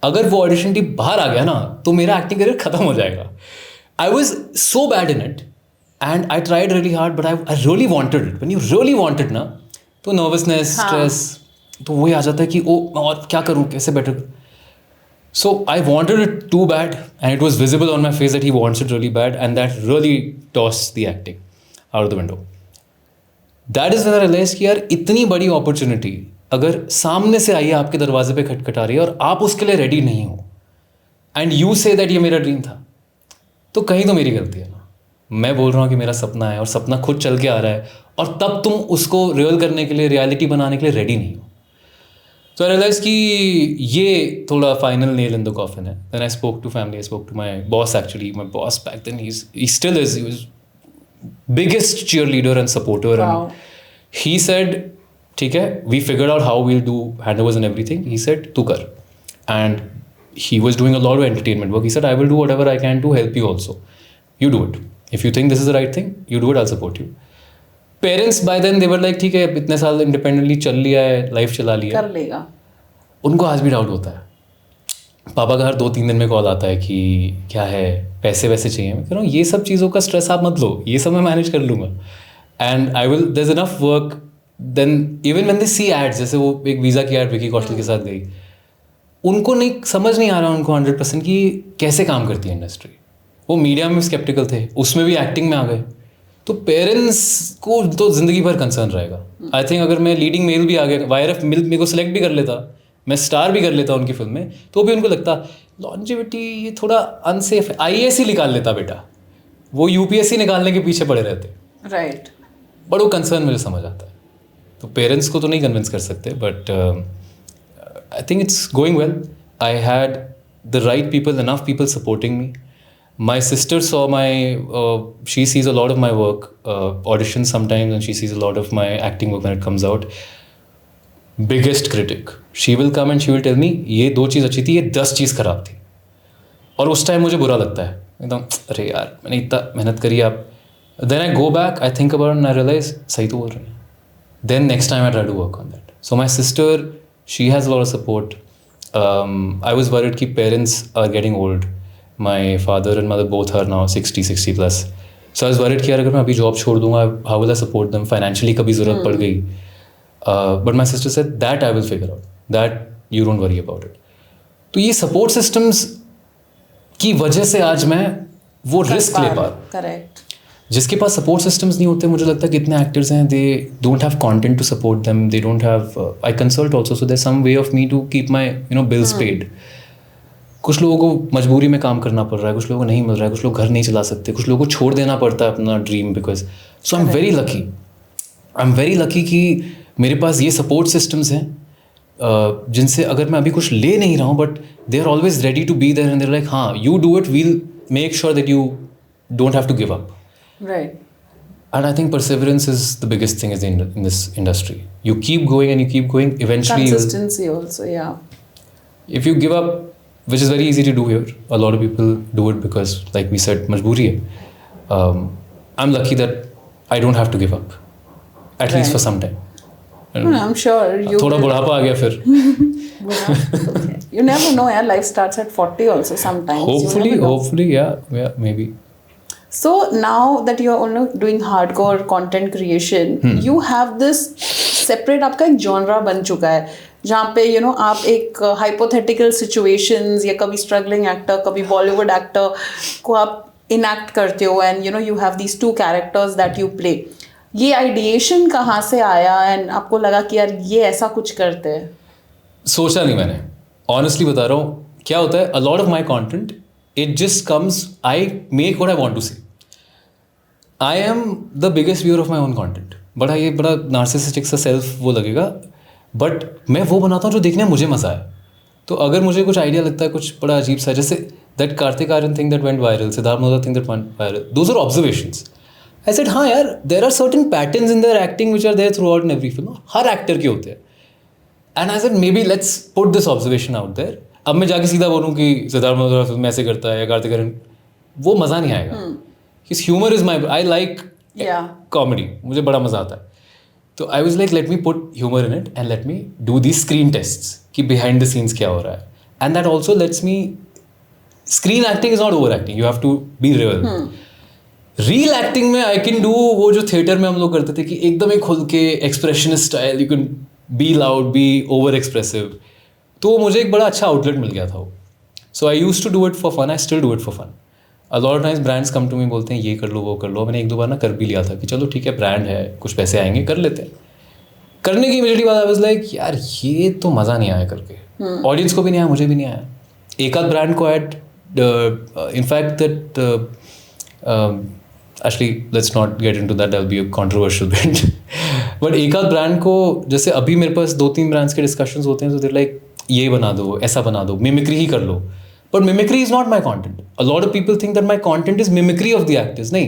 अगर वो audition team बाहर आ गया ना तो मेरा acting career खत्म हो जाएगा. I was so bad in it and I tried really hard, but I really wanted it. When you really want it ना तो nervousness, stress तो वही आ जाता है कि और क्या करूँ, कैसे better. So I wanted it too bad and it was visible on my face that he wants it really bad, and that really tossed the acting out of the window. That is when I realized कि यार इतनी बड़ी opportunity अगर सामने से आई है, आपके दरवाजे पे खटखटा रही है और आप उसके लिए रेडी नहीं हो and you say that ये मेरा ड्रीम था, तो कहीं तो मेरी गलती है ना. मैं बोल रहा हूँ कि मेरा सपना है और सपना खुद चल के आ रहा है और तब तुम उसको रियल करने के लिए, रियलिटी बनाने के लिए रेडी नहीं हो. तो आई रियलाइज कि ये थोड़ा final nail in the coffin है. Then I spoke to family, I spoke to my boss. Actually my boss back then he still is, he was biggest cheerleader and supporter. And he said ठीक है, we figured out how we'll do handovers and everything. He said तू कर. And he was doing a lot of entertainment work. He said, I will do whatever I can to help you also. You do it. If you think this is the right thing, you do it, I'll support you. Parents by then, they were like, ठीक है, इतने साल independently चल लिया है, life चला लिया. कर लेगा. उनको आज भी डाउट होता है। पापा का हर 2-3 दिन में कॉल आता है कि क्या है, पैसे वैसे चाहिए। मैं कह रहा हूँ ये सब चीज़ों का स्ट्रेस आप मत लो, ये सब मैं मैनेज कर लूँगा, and I will, there is enough work. Then even when they see ads, जैसे वो एक वीज़ा की एड विकी कौशल के साथ गई, उनको नहीं समझ नहीं आ रहा उनको 100% कि कैसे काम करती है इंडस्ट्री। वो मीडिया में स्केप्टिकल थे, उसमें भी एक्टिंग में आ गए, तो पेरेंट्स को तो ज़िंदगी भर कंसर्न रहेगा। आई थिंक अगर मैं लीडिंग मेल भी आ गया, YRF मेरे को सिलेक्ट भी कर लेता, मैं स्टार भी कर लेता उनकी फिल्म में, तो भी उनको लगता लॉन्जिविटी ये थोड़ा अनसेफ है। IAS ही निकाल लेता बेटा, वो UPSC निकालने के पीछे पड़े रहते। राइट। बट वो कंसर्न मुझे समझ आता है। तो पेरेंट्स को तो नहीं कन्विंस कर सकते, but I think it's going well. I had the right people, enough people supporting me. My sister saw she sees a lot of my work, auditions sometimes, and she sees a lot of my acting work when it comes out. Biggest critic. She will come and she will tell me, ये 2 चीज़ अच्छी थी, ये 10 चीज़ खराब थी. और उस time मुझे बुरा लगता है, एकदम अरे यार मैंने इतना मेहनत करी आप. Then I go back, I think about it and I realize सही तो बोल रहे हैं. Then next time I try to work on that. So my sister, she has a lot of support. I was worried कि parents are getting old. My father and mother both are now 60 plus. So I was worried कि यार अगर मैं अभी job छोड़ दूंगा, how will I support them financially, कभी ज़रूरत पड़ गई. But my sister said that I will figure out, that you don't worry about it. तो ये सपोर्ट सिस्टम्स की वजह से आज मैं वो रिस्क ले पा रहा हूँ. करेक्ट. जिसके पास सपोर्ट सिस्टम्स नहीं होते, मुझे लगता है कितने एक्टर्स हैं, they don't have content to support them, they don't have. I consult also, so there some way of me to keep my bills paid. कुछ लोगों को मजबूरी में काम करना पड़ रहा है, कुछ लोगों को नहीं मिल रहा है, कुछ लोग घर नहीं चला सकते, कुछ लोगों को छोड़ देना पड़ता है अपना dream because. So I am very lucky, कि मेरे पास ये सपोर्ट सिस्टम्स हैं जिनसे अगर मैं अभी कुछ ले नहीं रहा हूँ, but they are always ready to be there and they are like हाँ you do it, we'll make sure that you don't have to give up. Right. And I think perseverance is the biggest thing in this industry. You keep going and you keep going, eventually consistency also, yeah. If you give up, which is very easy to do here, a lot of people do it because, like we said, majboori hai. I'm lucky that I don't have to give up, at least for some time. I'm sure you थोड़ा बुढ़ापा आ गया फिर. Okay. You never know, yeah, life starts at 40 also sometimes. Hopefully, yeah, maybe. So now that you're only doing hardcore content creation, you have this separate, आपका एक genre बन चुका है जहाँ पे आप एक hypothetical situations या कभी struggling actor, कभी Bollywood actor को आप enact करते हो, and you have these 2 characters that you play. ये ideation कहाँ से आया and आपको लगा कि यार ये ऐसा कुछ करते हैं? सोचा नहीं मैंने, honestly बता रहा हूँ. क्या होता है, a lot of my content, it just comes, I make what I want to see. I am the biggest viewer of my own content. बड़ा ये बड़ा नार्सिसिस्टिक सा सेल्फ वो लगेगा, बट मैं वो बनाता हूँ जो देखने में मुझे मज़ा आए. तो अगर मुझे कुछ आइडिया लगता है कुछ बड़ा अजीब सा, जैसे that Kartik Aaryan thing that went viral, Siddharth Malhotra thing that went viral, those are observations. I said हाँ यार, there are certain patterns in their acting which are there throughout in every film. हर एक्टर के होते हैं. And I said maybe let's put this observation out there. अब मैं जाके सीधा बोलूँ कि सिद्धार्थ मल्होत्रा फिल्म ऐसे करता है या कार्तिक आर्यन, वो मज़ा नहीं आएगा. His humor is I like comedy. मुझे बड़ा मज़ा आता है. तो I was like, let me put humor in it and let me do these screen tests कि behind the scenes क्या हो रहा है. And that also lets me, screen acting is not overacting. You have to be real. Real acting में I can do वो जो theater में हम लोग करते थे कि एकदम ही खुल के expressionist style, you can be loud, be over expressive. तो मुझे एक बड़ा अच्छा outlet मिल गया था वो. So I used to do it for fun. I still do it for fun. A lot of times brands come to me, बोलते हैं ये कर लो वो कर लो. मैंने 1-2 बार ना कर भी लिया था कि चलो ठीक है ब्रांड है, कुछ पैसे आएंगे कर लेते हैं. करने की इमीडिएटली बात आई वाज लाइक यार ये तो मज़ा नहीं आया करके. ऑडियंस को भी नहीं आया, मुझे भी नहीं आया. एक आध ब्रांड को add, in fact that actually let's not get into that, that will be a controversial bit. But एक आध ब्रांड को, जैसे अभी मेरे पास 2-3 ब्रांड्स के डिस्कशंस होते हैं, तो देर लाइक ये बना दो, ऐसा बना दो, मिमिक्री ही कर लो. But mimicry is not my content. A lot of people think that my content is mimicry of the actors. No,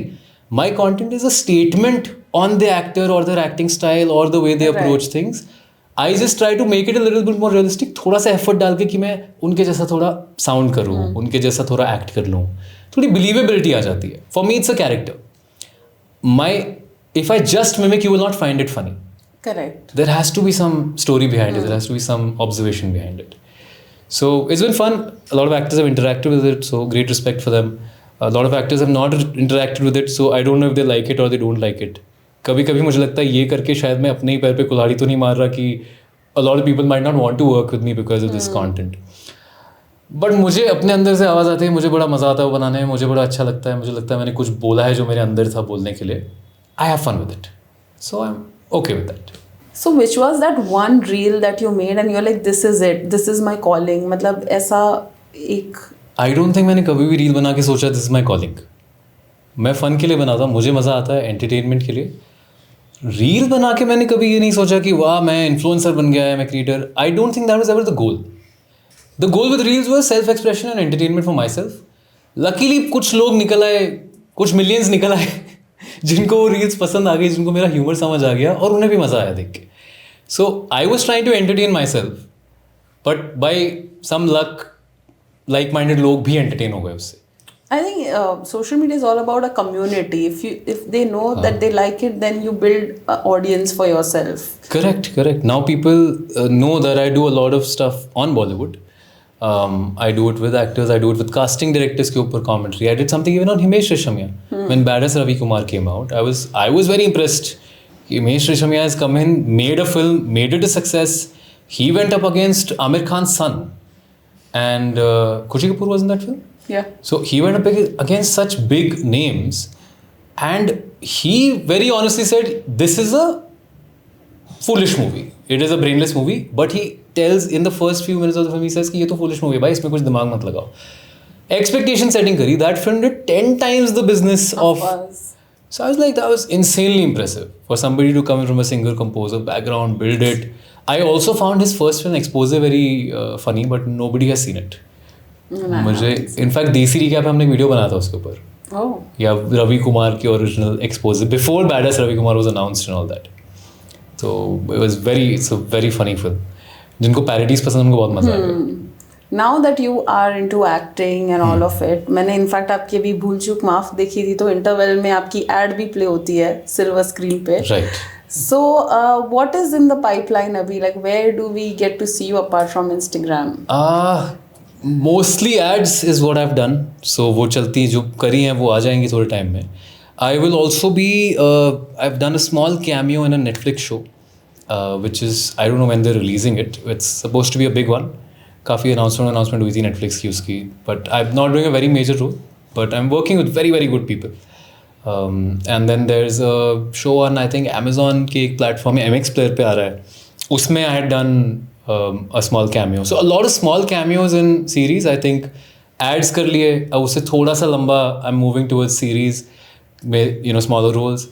my content is a statement on the actor or their acting style or the way they approach things. I just try to make it a little bit more realistic. थोड़ा सा effort डाल के कि मैं उनके जैसा थोड़ा sound करूँ, उनके जैसा थोड़ा act कर लूँ, थोड़ी believability आ जाती है. For me, it's a character. If I just mimic, you will not find it funny. Correct. There has to be some story behind it. There has to be some observation behind it. So it's been fun. A lot of actors have interacted with it, so great respect for them. A lot of actors have not interacted with it, so I don't know if they like it or they don't like it. कभी कभी मुझे लगता है ये करके शायद मैं अपने ही पैर पे कुल्हाड़ी तो नहीं मार रहा कि a lot of people might not want to work with me because of this content. But मुझे अपने अंदर से आवाज़ आती है, मुझे बड़ा मज़ा आता है वो बनाने में, मुझे बड़ा अच्छा लगता है, मुझे लगता है मैंने कुछ बोला है जो मेरे अंदर था बोलने के लिए. I have fun with it, so I am okay with that. So which was that one reel that you made and you're like, this is it, this is my calling? मतलब ऐसा एक. आई डोंट थिंक मैंने कभी भी reel बना के सोचा this is my calling. मैं फ़न के लिए बनाता हूँ, मुझे मज़ा आता है एंटरटेनमेंट के लिए. रील बना के मैंने कभी ये नहीं सोचा कि वाह मैं इन्फ्लुएंसर बन गया है, मैं creator. I don't think that was ever the goal. The goal with reels was self expression and entertainment for my self. Luckily कुछ लोग निकल आए, कुछ मिलियंस निकल आए जिनको वो रील्स पसंद आ गई, जिनको मेरा ह्यूमर समझ आ गया और उन्हें भी मज़ा आया देख के. So I was trying to entertain myself, but by some luck like minded लोग भी एंटरटेन हो गए उससे. I think social media is all about a community. If they know that they like it, then you build an audience for yourself. Correct. Now people know that I do a lot of stuff on Bollywood. I do it with actors, I do it with casting directors के ऊपर commentary. I did something even on Himesh Reshammiya. When Badass Ravi Kumar came out, I was very impressed. Himesh Reshammiya has come in, made a film, made it a success. He went up against Amir Khan's son. And Khushi Kapoor was in that film? Yeah. So he went up against such big names, and he very honestly said, this is a foolish movie. It is a brainless movie, but he tells in the first few minutes of the film, he says कि ये तो foolish movie है भाई, इसमें कुछ दिमाग मत लगाओ. Expectation setting करी, that film did 10 times the business of. So I was like, that was insanely impressive for somebody to come in from a singer composer background, build it. I also found his first film Expose very funny, but nobody has seen it. मुझे in fact देसी recap पे हमने एक video बनाया था उसके ऊपर. या रवि कुमार की original expose before badass Ravi Kumar was announced and all that. तो it's a very funny film. जिनको पैरोडीज पसंद उनको बहुत मजा आएगा. Now that you are into acting and all of it, मैंने इनफैक्ट आपकी अभी भूल चूक माफ देखी थी, तो इंटरवल में आपकी एड भी प्ले होती है सिल्वर स्क्रीन पे. Right. So what is in the pipeline अभी, like where do we get to see you apart from Instagram? Mostly ads is what I've done. So वो चलती जो करी हैं वो आ जाएंगी थोड़े टाइम में. I will also be I have done a small cameo in a Netflix show which is I don't know when they are releasing it. It's suppose to be a big one. काफ़ी announcement हुई थी Netflix की उसकी, but I am not doing a very major role, but I am working with very very good people. And then there is a show on I think Amazon के एक platform MX Player पे आ रहा है. उसमें I had done a small cameo. So a lot of small cameos in series. I think ads कर लिए, अब उससे थोड़ा सा लंबा I'm moving towards series में, you know, smaller roles.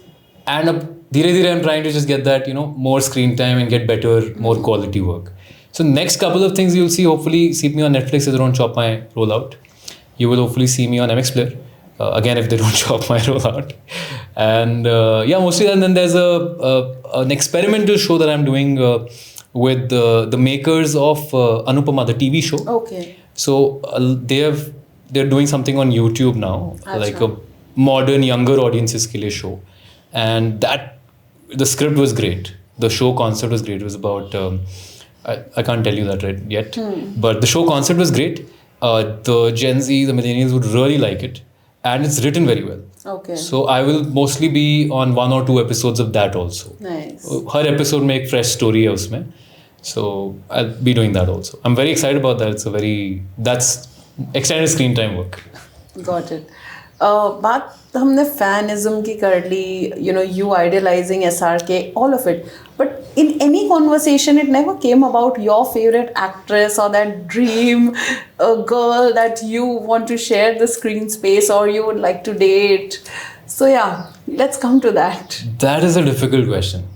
And अब धीरे धीरे I'm trying to just get that, you know, more screen time and get better, more quality work. So next couple of things you'll see, hopefully see me on Netflix if they don't chop my rollout. You will hopefully see me on MX Player. Again, if they don't chop my rollout. And yeah, mostly that. And then there's an experimental show that I'm doing with the makers of Anupama, the TV show. Okay. So they're doing something on YouTube now, like a modern younger audiences ke liye show, and that the script was great. The show concept was great. It was about I can't tell you that right yet, but the show concept was great. The Gen Z, the millennials would really like it, and it's written very well. Okay. So I will mostly be on 1 or 2 episodes of that also. Nice. Her episode में एक fresh story है उसमें. So I'll be doing that also. I'm very excited about that. That's extended screen time work. Got it. बात हमने फैनिज्म की कर ली, you know, you idealizing SRK, all of it. But in any conversation, it never came about your favorite actress or that dream girl that you want to share the screen space or you would like to date. So yeah, let's come to that. That is a difficult question.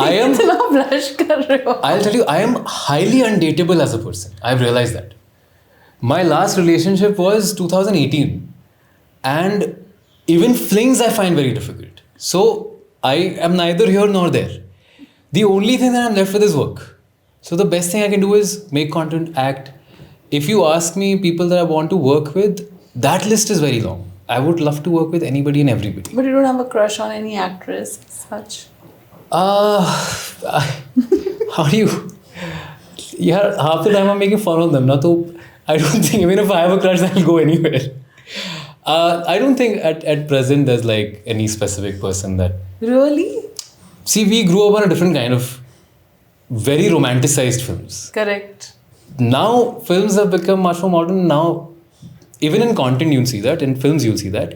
I am. blush कर रहे हो. I'll tell you, I am highly undateable as a person. I've realized that. My last relationship was 2018, and even flings I find very difficult. So I am neither here nor there. The only thing that I'm left with is work. So the best thing I can do is make content, act. If you ask me people that I want to work with, that list is very long. I would love to work with anybody and everybody. But you don't have a crush on any actress, such? How do you? Yeah, half the time I'm making fun of them. Na, so I don't think even if I have a crush, I'll go anywhere. I don't think at present there's like any specific person that. Really? See, we grew up on a different kind of very romanticized films. Correct. Now films have become much more modern. Now, even in content you'll see that, in films you'll see that.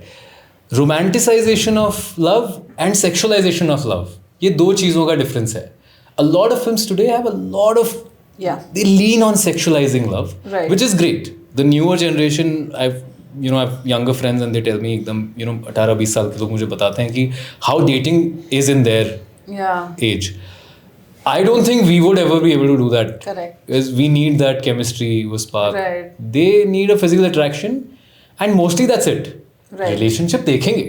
Romanticization of love and sexualization of love. ये दो चीज़ों का difference है. A lot of films today have a lot of. Yeah. They lean on sexualizing love, Right. which is great. The newer generation, I've younger friends and they tell me एकदम 18-20 साल के लोग मुझे बताते हैं कि how dating is in their Yeah. age. I don't think we would ever be able to do that. Correct. Because we need that chemistry, वो spark. Right. They need a physical attraction, and mostly that's it. Right. Relationship देखेंगे.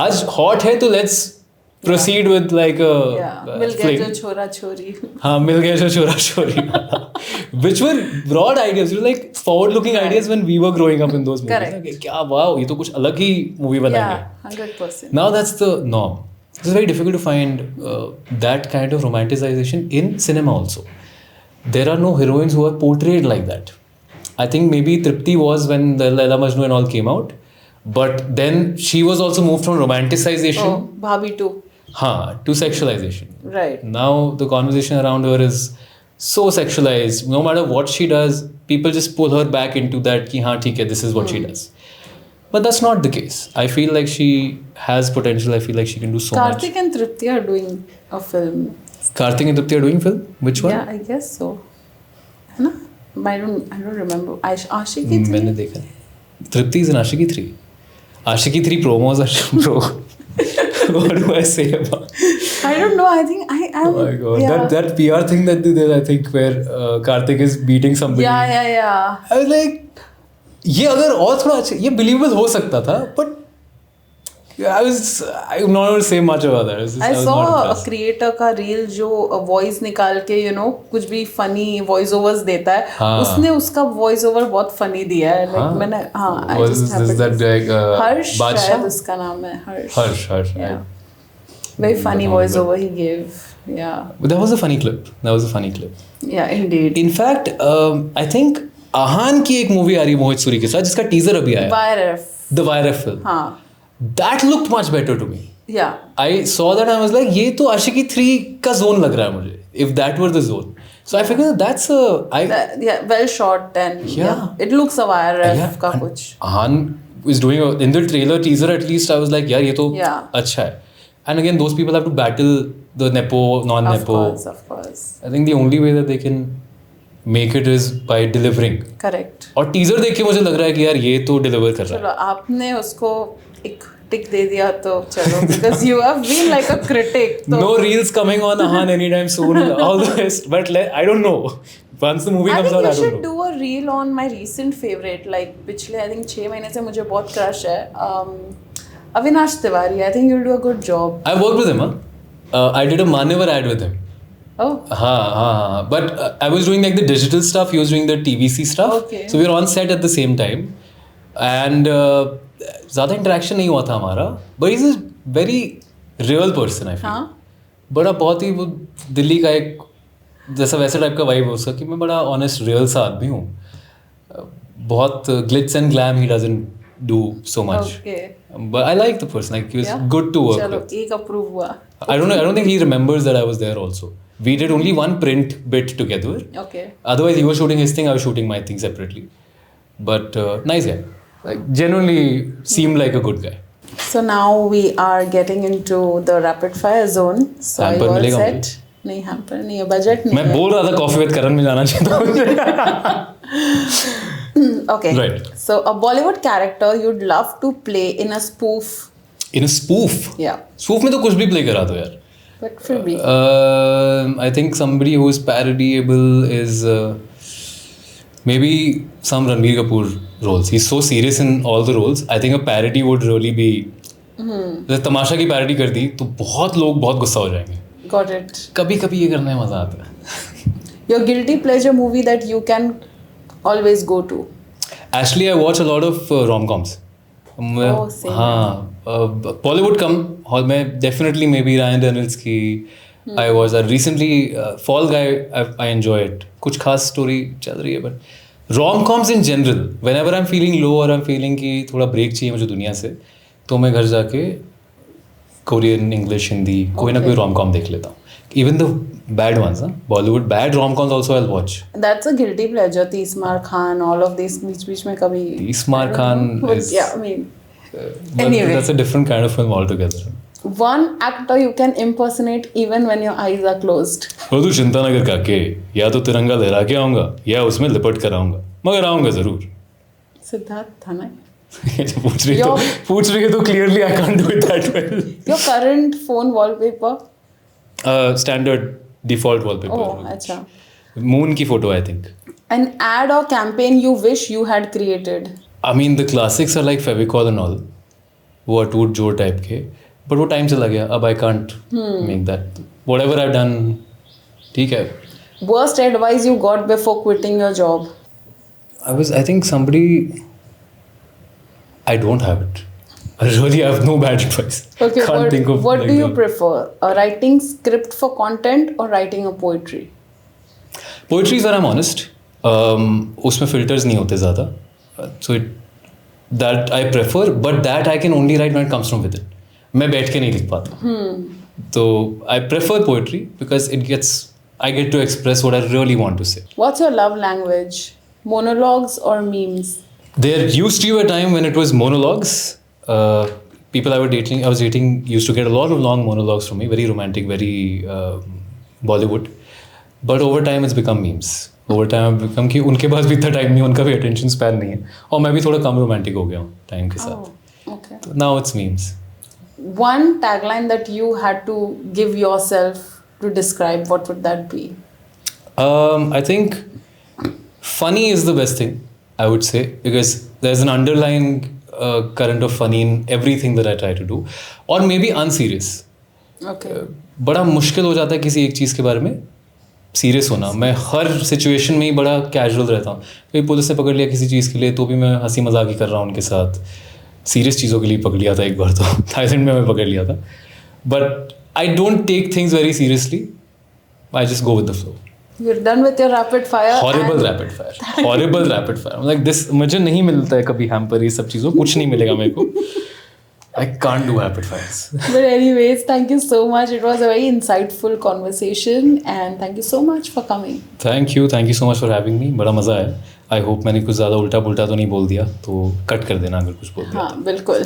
आज hot है तो let's proceed with like a Yeah. मिल गए fling. जो छोरा छोरी. हाँ मिल गए जो छोरा छोरी. Which were broad ideas, like forward-looking ideas when we were growing up in those movies. Correct. Okay, क्या wow, ये तो कुछ अलग ही movie बनाएंगे. Yeah. 100%. Now that's the norm. It's very difficult to find that kind of romanticization in cinema also. There are no heroines who are portrayed like that. I think maybe Tripti was when the Laila Majnu and all came out. But then she was also moved from romanticization Oh, Bhabhi too. to sexualization. Right. Now the conversation around her is so sexualized. No matter what she does, people just pull her back into that ki haan theek hai, this is what she does. But that's not the case. I feel like she has potential. I feel like she can do so much. Karthik and Tripti are doing a film. Karthik and Tripti are doing film? Which one? Yeah, I guess so. है ना? I don't remember. Aashiki 3? मैंने देखा नहीं. Tripti is in Aashiki 3. Aashiki 3 promos are bro. What do I say about? I don't know. I think I'm. Oh my god. Yeah. That PR thing that they did, I think, where Karthik is beating somebody. Yeah. I was like, ये अगर और थोड़ा अच्छा, ये believable हो सकता था, but I'm not going to say much about that. I saw a creator का reel जो voice निकाल के कुछ भी funny voice overs देता है. हाँ. उसने उसका voice over बहुत funny दिया है. Like मैंने I Was just this that guy? Harsh Badshah? शायद उसका नाम है Harsh. Yeah. Very funny voice over he gave. Yeah. But that was a funny clip. Yeah, indeed. In fact, I think आहान की एक movie आ रही है मोहित सूरी के साथ जिसका टीजर अभी आया. YRF. The YRF film. हाँ. That looked much better to me. Yeah. I saw that and I was like, ये तो आशिकी 3 का zone लग रहा है मुझे. If that were the zone. So I figured that's Yeah, well shot and Yeah. It looks a YRF का and कुछ. Ahan is doing in the trailer teaser at least I was like यार ये तो Yeah. अच्छा है. And again those people have to battle the nepo non-nepo. Of course. I think the only way that they can make it is by delivering. Correct. और teaser देख के मुझे लग रहा है कि यार ये तो डिलीवर कर रहा चलो आपने उसको एक टिक दे दिया तो चलो because you have been like a critic. है. No reels coming on Ahan anytime soon. All the rest, but I don't know. Once the movie I comes think out, you I don't should know. do a reel on my recent favorite. Like पिछले I think 6 महीने से मुझे बहुत crush है. Avinash Tiwari. I think you'll do a good job. I worked with him. I did a Manevar ad with him. Oh. But I was doing like the digital stuff. He was doing the TVC stuff. Okay. So we were on set at the same time, and ज़्यादा interaction नहीं हुआ था हमारा. But he's a very real person, I feel. हाँ. बड़ा बहुत ही वो दिल्ली का एक जैसा वैसे टाइप का वाइब है उसका कि मैं बड़ा ऑनेस्ट रियल सा आदमी हूँ. बहुत Glitz and glam he doesn't do so much. Okay. But I like the person. Like he was Yeah? good to work चलो with. एक approve हुआ. I don't know. I don't think he remembers that I was there also. We did only one print bit together. Okay. Otherwise, he was shooting his thing. I was shooting my thing separately. But nice guy. Like genuinely seemed like a good guy. So now we are getting into the rapid fire zone. So are Hamper you all मिलेगा set? नहीं hamper नहीं है budget नहीं मैं है. बोल रहा था कॉफी विद करण में जाना चाहता Okay. Right. So a Bollywood character you'd love to play in a spoof. In a spoof. Yeah. Spoof में तो कुछ भी play करा दो यार. But फिर भी. I think somebody who is parodyable is maybe some Ranbir Kapoor roles. He's so serious in all the roles. I think a parody would really be. जैसे तमाशा की parody कर दी तो बहुत लोग बहुत गुस्सा हो जाएंगे. Got it. कभी कभी ये करने में मजा आता है. Your guilty pleasure movie that you can always go to. Actually, I watch a lot of rom-coms. Oh, same हाँ बॉलीवुड कम हॉल में definitely maybe Ryan Reynolds की I was recently Fall Guy I enjoy it कुछ खास story चल रही है but rom coms in general whenever I am feeling low और आई एम फीलिंग कि थोड़ा ब्रेक चाहिए मुझे दुनिया से तो मैं घर जाके कोरियन इंग्लिश हिंदी कोई ना कोई रोम कॉम देख लेता हूँ even the bad ones Bollywood bad rom coms also I watch That's a guilty pleasure. तीसमार Khan, all of these बीच में कभी. तीसमार Khan is Yeah, I mean, anyway. that's a different kind of film altogether. One actor you can impersonate even when your eyes are closed. और तू चिंता ना कर काके या तो तिरंगा लहरा के आऊँगा या उसमें लिपट कर आऊँगा मगर आऊँगा ज़रूर सिद्धार्थ था ना? पूछ रही है तो clearly I can't do it that well. Your current phone wallpaper? Standard default wallpaper. Oh, अच्छा. Moon की photo I think. An ad or campaign you wish you had created? I mean the classics are like Fevicol and all. वो अटूट जोड़ type के but वो time चला गया अब I can't make that. Whatever I've done ठीक है. Worst advice you got before quitting your job? I think somebody I don't have it. I really have no bad advice. Okay, Can't think of what like do you the- prefer? Writing script for content or writing a poetry? Poetry is where I'm honest. उसमें filters नहीं होते ज़्यादा. So that I prefer, but that I can only write when it comes from within. मैं बैठ के नहीं लिख पाता. So I prefer poetry because I get to express what I really want to say. What's your love language? Monologues or memes? There used to be a time when it was monologues. People I was dating used to get a lot of long monologues from me, very romantic, very Bollywood. But over time it's become memes. Over time I've become कि उनके पास भी इतना time नहीं उनका भी attention span नहीं है और मैं भी थोड़ा कम romantic हो गया हूँ टाइम के साथ. Okay. Now it's memes. One tagline that you had to give yourself to describe, what would that be? I think funny is the best thing I would say because there's an underlying current of funny in everything that I try to do or maybe unserious. Okay. बड़ा मुश्किल हो जाता है किसी एक चीज़ के बारे में सीरियस होना. मैं हर सिचुएशन में ही बड़ा कैजुअल रहता हूँ. कभी पुलिस ने पकड़ लिया किसी चीज़ के लिए तो भी मैं हंसी मजाक ही कर रहा हूँ उनके साथ. सीरियस चीज़ों के लिए पकड़ लिया था एक बार तो थाईलैंड में मैं पकड़ लिया था. But I don't take things very seriously. I just go with the flow. You're done with your rapid fire. Horrible and- rapid fire horrible rapid fire like this मुझे नहीं मिलता है कभी हैम्पर ये सब चीज़ों कुछ नहीं मिलेगा मेरे को. I can't do rapid fires. But anyways, thank you so much. It was a very insightful conversation and thank you so much for coming. Thank you so much for having मी. बड़ा मज़ा आया. आई होप मैंने कुछ ज़्यादा उल्टा पुल्टा तो नहीं बोल दिया तो कट कर देना अगर कुछ बोल दिया. हाँ, बिल्कुल.